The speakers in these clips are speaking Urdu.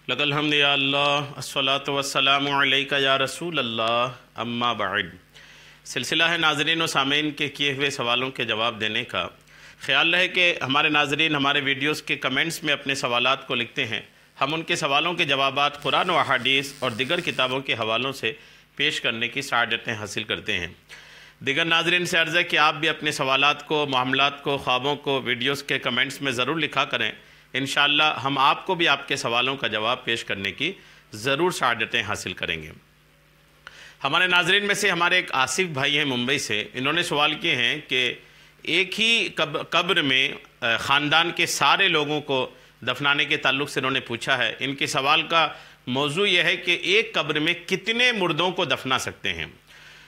لک الحمد یا اللہ الصلاۃ والسلام علیک یا رسول اللہ اما بعد۔ سلسلہ ہے ناظرین و سامعین کے کیے ہوئے سوالوں کے جواب دینے کا۔ خیال رہے کہ ہمارے ناظرین ہمارے ویڈیوز کے کمنٹس میں اپنے سوالات کو لکھتے ہیں، ہم ان کے سوالوں کے جوابات قرآن و احادیث اور دیگر کتابوں کے حوالوں سے پیش کرنے کی سعادتیں حاصل کرتے ہیں۔ دیگر ناظرین سے عرض ہے کہ آپ بھی اپنے سوالات کو، معاملات کو، خوابوں کو ویڈیوز کے کمنٹس میں ضرور لکھا کریں۔ انشاءاللہ ہم آپ کو بھی آپ کے سوالوں کا جواب پیش کرنے کی ضرور سعادتیں حاصل کریں گے۔ ہمارے ناظرین میں سے ہمارے ایک آصف بھائی ہیں ممبئی سے، انہوں نے سوال کیے ہیں کہ ایک ہی قبر میں خاندان کے سارے لوگوں کو دفنانے کے تعلق سے انہوں نے پوچھا ہے۔ ان کے سوال کا موضوع یہ ہے کہ ایک قبر میں کتنے مردوں کو دفنا سکتے ہیں۔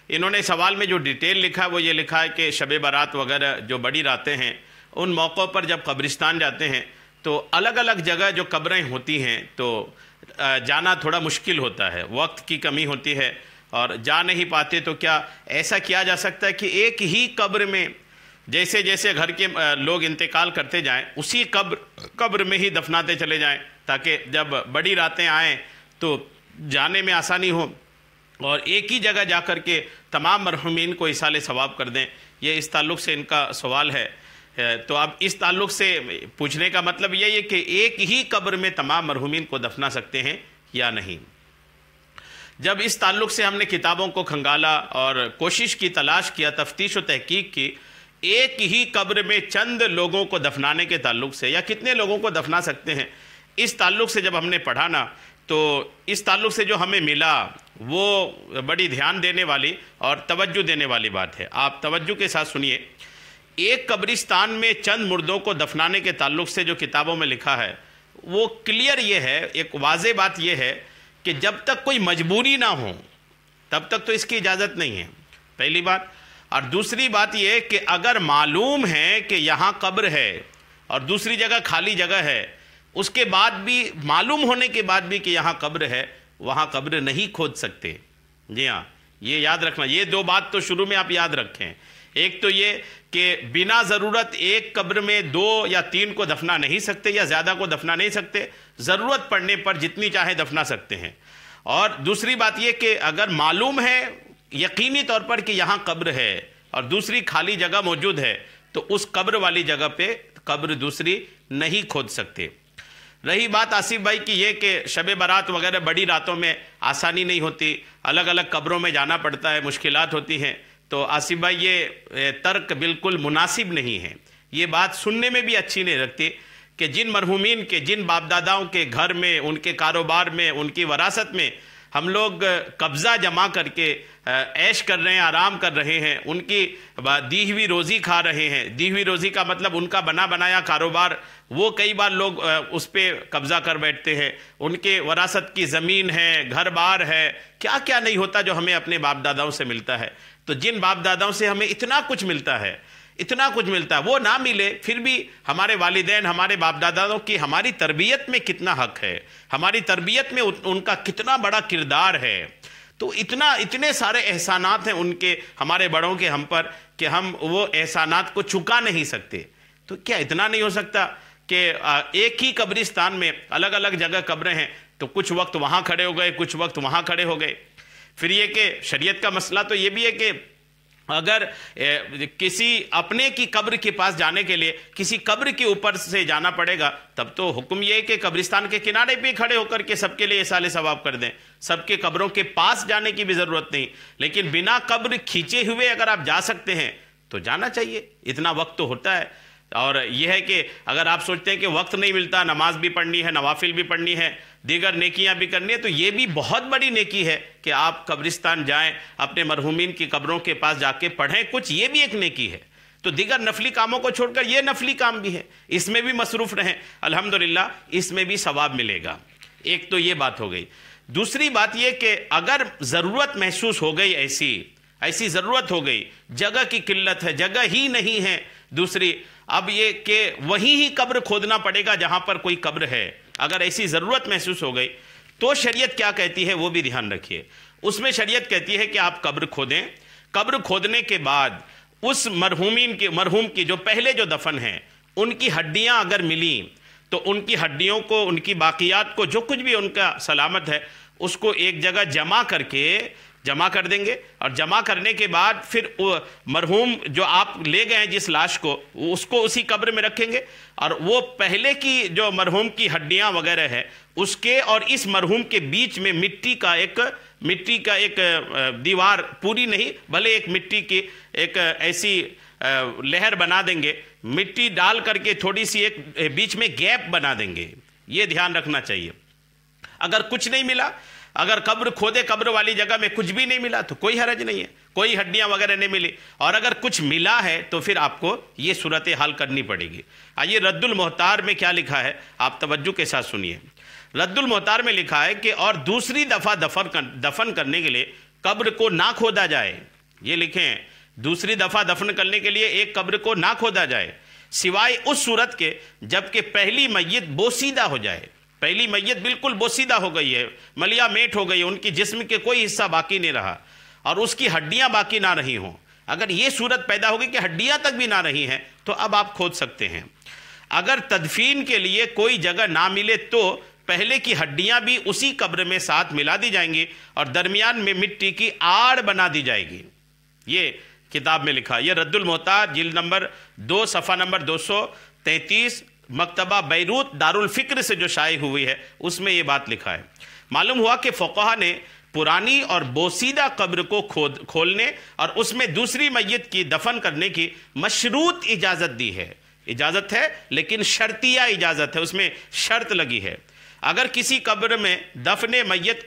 انہوں نے سوال میں جو ڈیٹیل لکھا وہ یہ لکھا ہے کہ شب برات وغیرہ جو بڑی راتیں ہیں ان موقعوں پر جب قبرستان جاتے ہیں تو الگ الگ جگہ جو قبریں ہوتی ہیں تو جانا تھوڑا مشکل ہوتا ہے، وقت کی کمی ہوتی ہے اور جا نہیں پاتے، تو کیا ایسا کیا جا سکتا ہے کہ ایک ہی قبر میں جیسے جیسے گھر کے لوگ انتقال کرتے جائیں اسی قبر میں ہی دفناتے چلے جائیں تاکہ جب بڑی راتیں آئیں تو جانے میں آسانی ہو اور ایک ہی جگہ جا کر کے تمام مرحومین کو ایصال ثواب کر دیں؟ یہ اس تعلق سے ان کا سوال ہے۔ تو اب اس تعلق سے پوچھنے کا مطلب یہ ہے کہ ایک ہی قبر میں تمام مرحومین کو دفنا سکتے ہیں یا نہیں۔ جب اس تعلق سے ہم نے کتابوں کو کھنگالا اور کوشش کی، تلاش کیا، تفتیش و تحقیق کی، ایک ہی قبر میں چند لوگوں کو دفنانے کے تعلق سے یا کتنے لوگوں کو دفنا سکتے ہیں، اس تعلق سے جب ہم نے پڑھا نا تو اس تعلق سے جو ہمیں ملا وہ بڑی دھیان دینے والی اور توجہ دینے والی بات ہے۔ آپ توجہ کے ساتھ سنیے۔ ایک قبرستان میں چند مردوں کو دفنانے کے تعلق سے جو کتابوں میں لکھا ہے وہ کلیئر یہ ہے، ایک واضح بات یہ ہے کہ جب تک کوئی مجبوری نہ ہو تب تک تو اس کی اجازت نہیں ہے، پہلی بات۔ اور دوسری بات یہ کہ اگر معلوم ہے کہ یہاں قبر ہے اور دوسری جگہ خالی جگہ ہے، اس کے بعد بھی معلوم ہونے کے بعد بھی کہ یہاں قبر ہے، وہاں قبر نہیں کھود سکتے۔ جی ہاں، یہ یاد رکھنا، یہ دو بات تو شروع میں آپ یاد رکھیں۔ ایک تو یہ کہ بنا ضرورت ایک قبر میں 2 یا 3 کو دفنا نہیں سکتے یا زیادہ کو دفنا نہیں سکتے، ضرورت پڑنے پر جتنی چاہے دفنا سکتے ہیں۔ اور دوسری بات یہ کہ اگر معلوم ہے یقینی طور پر کہ یہاں قبر ہے اور دوسری خالی جگہ موجود ہے تو اس قبر والی جگہ پہ قبر دوسری نہیں کھود سکتے۔ رہی بات آصف بھائی کی یہ کہ شب برات وغیرہ بڑی راتوں میں آسانی نہیں ہوتی، الگ الگ قبروں میں جانا پڑتا ہے، مشکلات ہوتی ہیں، تو آصف بھائی یہ ترک بالکل مناسب نہیں ہے۔ یہ بات سننے میں بھی اچھی نہیں لگتی کہ جن مرحومین کے، جن باپ داداؤں کے گھر میں، ان کے کاروبار میں، ان کی وراثت میں ہم لوگ قبضہ جما کر کے عیش کر رہے ہیں، آرام کر رہے ہیں، ان کی دی ہوئی روزی کھا رہے ہیں۔ دی ہوئی روزی کا مطلب ان کا بنا بنایا کاروبار، وہ کئی بار لوگ اس پہ قبضہ کر بیٹھتے ہیں، ان کے وراثت کی زمین ہے، گھر بار ہے، کیا کیا نہیں ہوتا جو ہمیں اپنے باپ داداؤں سے ملتا ہے۔ تو جن باپ داداؤں سے ہمیں اتنا کچھ ملتا ہے، اتنا کچھ ملتا ہے، وہ نہ ملے، پھر بھی ہمارے والدین، ہمارے باپ داداؤں کی ہماری تربیت میں کتنا حق ہے، ہماری تربیت میں ان کا کتنا بڑا کردار ہے۔ تو اتنے سارے احسانات ہیں ان کے، ہمارے بڑوں کے ہم پر، کہ ہم وہ احسانات کو چکا نہیں سکتے۔ تو کیا اتنا نہیں ہو سکتا کہ ایک ہی قبرستان میں الگ الگ جگہ قبریں ہیں تو کچھ وقت وہاں کھڑے ہو گئے، کچھ وقت وہاں کھڑے ہو گئے؟ پھر یہ کہ شریعت کا مسئلہ تو یہ بھی ہے کہ اگر کسی اپنے کی قبر کے پاس جانے کے لیے کسی قبر کے اوپر سے جانا پڑے گا تب تو حکم یہ ہے کہ قبرستان کے کنارے پہ کھڑے ہو کر کے سب کے لیے ایصال ثواب کر دیں، سب کے قبروں کے پاس جانے کی بھی ضرورت نہیں۔ لیکن بنا قبر کھینچے ہوئے اگر آپ جا سکتے ہیں تو جانا چاہیے، اتنا وقت تو ہوتا ہے۔ اور یہ ہے کہ اگر آپ سوچتے ہیں کہ وقت نہیں ملتا، نماز بھی پڑھنی ہے، نوافل بھی پڑھنی ہے، دیگر نیکیاں بھی کرنی ہے، تو یہ بھی بہت بڑی نیکی ہے کہ آپ قبرستان جائیں، اپنے مرحومین کی قبروں کے پاس جا کے پڑھیں کچھ، یہ بھی ایک نیکی ہے۔ تو دیگر نفلی کاموں کو چھوڑ کر یہ نفلی کام بھی ہے، اس میں بھی مصروف رہیں، الحمدللہ اس میں بھی ثواب ملے گا۔ ایک تو یہ بات ہو گئی۔ دوسری بات یہ کہ اگر ضرورت محسوس ہو گئی، ایسی ضرورت ہو گئی، جگہ کی قلت ہے، جگہ ہی نہیں ہے دوسری، اب یہ کہ وہیں ہی قبر کھودنا پڑے گا جہاں پر کوئی قبر ہے، اگر ایسی ضرورت محسوس ہو گئی تو شریعت کیا کہتی ہے وہ بھی دھیان رکھیے۔ اس میں شریعت کہتی ہے کہ آپ قبر کھودیں، قبر کھودنے کے بعد اس مرحوم کی جو پہلے جو دفن ہیں ان کی ہڈیاں اگر ملیں تو ان کی ہڈیوں کو، ان کی باقیات کو، جو کچھ بھی ان کا سلامت ہے، اس کو ایک جگہ جمع کر دیں گے، اور جمع کرنے کے بعد پھر مرحوم جو آپ لے گئے ہیں جس لاش کو، اس کو اسی قبر میں رکھیں گے، اور وہ پہلے کی جو مرحوم کی ہڈیاں وغیرہ ہے اس کے اور اس مرحوم کے بیچ میں مٹی کا ایک دیوار، پوری نہیں بھلے ایک مٹی کی ایک ایسی لہر بنا دیں گے، مٹی ڈال کر کے تھوڑی سی ایک بیچ میں گیپ بنا دیں گے۔ یہ دھیان رکھنا چاہیے۔ اگر کچھ نہیں ملا، اگر قبر والی جگہ میں کچھ بھی نہیں ملا تو کوئی حرج نہیں ہے، کوئی ہڈیاں وغیرہ نہیں ملی، اور اگر کچھ ملا ہے تو پھر آپ کو یہ صورتحال کرنی پڑے گی۔ آئیے رد المحتار میں کیا لکھا ہے، آپ توجہ کے ساتھ سنیے۔ رد المحتار میں لکھا ہے کہ اور دوسری دفعہ دفن کرنے کے لیے قبر کو نہ کھودا جائے، یہ لکھیں، دوسری دفعہ دفن کرنے کے لیے ایک قبر کو نہ کھودا جائے سوائے اس صورت کے جبکہ پہلی میت بوسیدہ ہو جائے۔ پہلی میت بالکل بوسیدہ ہو گئی ہے، ملیا میٹ ہو گئی ہے، ان کی جسم کے کوئی حصہ باقی نہیں رہا اور اس کی ہڈیاں باقی نہ رہی ہوں۔ اگر یہ صورت پیدا ہوگی کہ ہڈیاں تک بھی نہ رہی ہیں تو اب آپ کھود سکتے ہیں۔ اگر تدفین کے لیے کوئی جگہ نہ ملے تو پہلے کی ہڈیاں بھی اسی قبر میں ساتھ ملا دی جائیں گی اور درمیان میں مٹی کی آڑ بنا دی جائے گی۔ یہ کتاب میں لکھا، یہ رد المحتار جلد نمبر 2 صفحہ نمبر 233 مکتبہ بیروت دارالفکر سے جو شائع ہوئی ہے اس میں یہ بات لکھا ہے۔ معلوم ہوا کہ فقہا نے پرانی اور بوسیدہ قبر کو کھولنے اور اس میں دوسری میت کی دفن کرنے کی مشروط اجازت دی ہے۔ اجازت ہے لیکن شرطیہ اجازت ہے، اس میں شرط لگی ہے۔ اگر کسی قبر میں دفن میت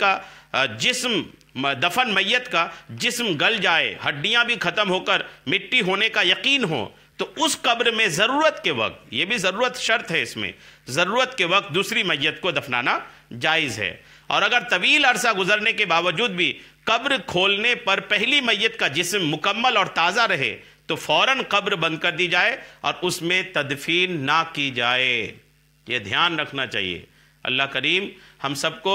کا جسم گل جائے، ہڈیاں بھی ختم ہو کر مٹی ہونے کا یقین ہو، تو اس قبر میں ضرورت کے وقت، یہ بھی ضرورت شرط ہے اس میں، ضرورت کے وقت دوسری میت کو دفنانا جائز ہے۔ اور اگر طویل عرصہ گزرنے کے باوجود بھی قبر کھولنے پر پہلی میت کا جسم مکمل اور تازہ رہے تو فوراً قبر بند کر دی جائے اور اس میں تدفین نہ کی جائے۔ یہ دھیان رکھنا چاہیے۔ اللہ کریم ہم سب کو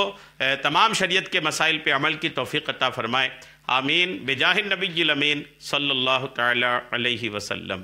تمام شریعت کے مسائل پہ عمل کی توفیق عطا فرمائے، آمین، بجاہ النبی الامین صلی اللہ تعالی علیہ وسلم۔